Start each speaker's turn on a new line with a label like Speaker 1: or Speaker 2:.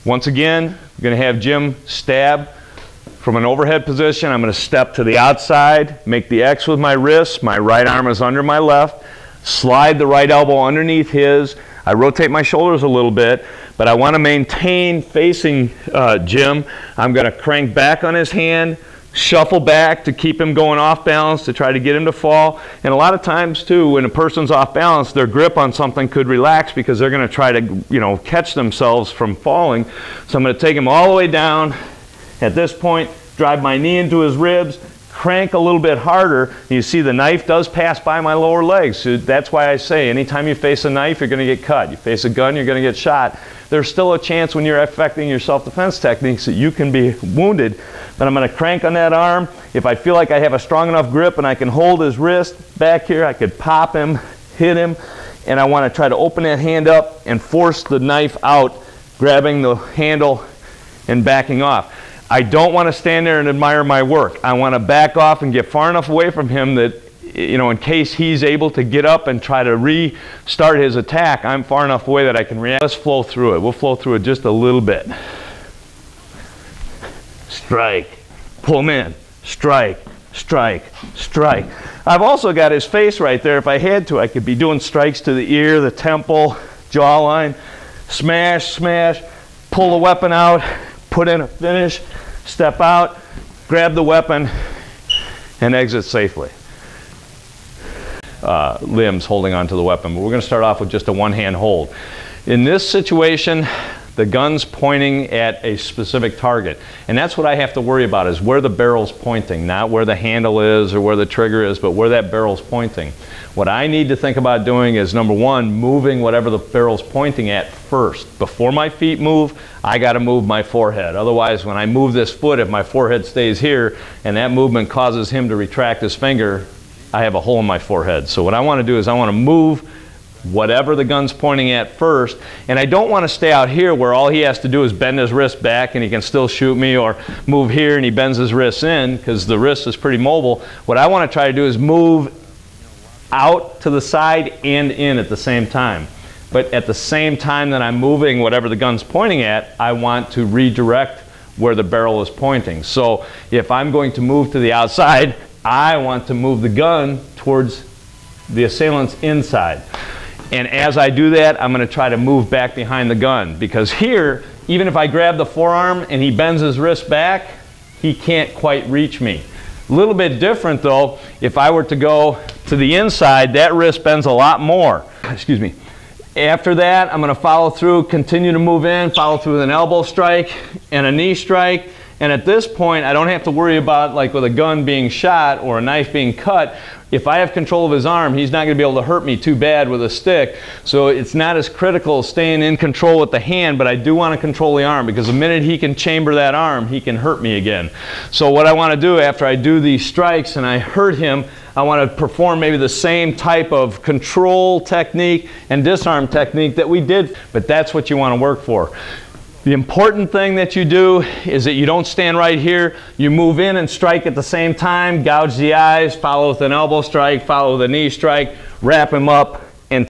Speaker 1: Once again, I'm going to have Jim stab from an overhead position. I'm going to step to the outside, make the X with my wrist. My right arm is under my left. Slide the right elbow underneath his. I rotate my shoulders a little bit, but I want to maintain facing Jim. I'm going to crank back on his hand, shuffle back to keep him going off balance, to try to get him to fall. And a lot of times too, when a person's off balance, their grip on something could relax because they're going to try to, catch themselves from falling. So I'm going to take him all the way down. At this point, drive my knee into his ribs, crank a little bit harder. You see the knife does pass by my lower legs. So that's why I say anytime you face a knife, you're going to get cut. You face a gun, you're going to get shot. There's still a chance when you're affecting your self-defense techniques that you can be wounded. But I'm going to crank on that arm. If I feel like I have a strong enough grip and I can hold his wrist back here, I could pop him, hit him, and I want to try to open that hand up and force the knife out, grabbing the handle and backing off. I don't want to stand there and admire my work. I want to back off and get far enough away from him that, in case he's able to get up and try to restart his attack, I'm far enough away that I can react. Let's flow through it. We'll flow through it just a little bit. Strike, pull him in, strike, strike, strike. I've also got his face right there. If I had to, I could be doing strikes to the ear, the temple, jawline, smash, smash, pull the weapon out, put in a finish, step out, grab the weapon, and exit safely. Limbs holding onto the weapon, but we're going to start off with just a one-hand hold. In this situation, the gun's pointing at a specific target, and that's what I have to worry about, is where the barrel's pointing, not where the handle is or where the trigger is, but where that barrel's pointing. What I need to think about doing is, number one, moving whatever the barrel's pointing at first. Before my feet move, I got to move my forehead. Otherwise, when I move this foot, if my forehead stays here and that movement causes him to retract his finger, I have a hole in my forehead. So what I want to do is I want to move whatever the gun's pointing at first, and I don't want to stay out here where all he has to do is bend his wrist back and he can still shoot me, or move here and he bends his wrist in, because the wrist is pretty mobile. What I want to try to do is move out to the side and in at the same time. But at the same time that I'm moving whatever the gun's pointing at, I want to redirect where the barrel is pointing. So if I'm going to move to the outside, I want to move the gun towards the assailant's inside. And as I do that, I'm going to try to move back behind the gun, because here, even if I grab the forearm and he bends his wrist back, he can't quite reach me. A little bit different though, if I were to go to the inside, that wrist bends a lot more. Excuse me. After that, I'm going to follow through, continue to move in, follow through with an elbow strike and a knee strike. And at this point, I don't have to worry about, like with a gun being shot or a knife being cut. If I have control of his arm, he's not going to be able to hurt me too bad with a stick. So it's not as critical staying in control with the hand, but I do want to control the arm, because the minute he can chamber that arm, he can hurt me again. So what I want to do after I do these strikes and I hurt him, I want to perform maybe the same type of control technique and disarm technique that we did, but that's what you want to work for. The important thing that you do is that you don't stand right here. You move in and strike at the same time, gouge the eyes, follow with an elbow strike, follow with a knee strike, wrap him up,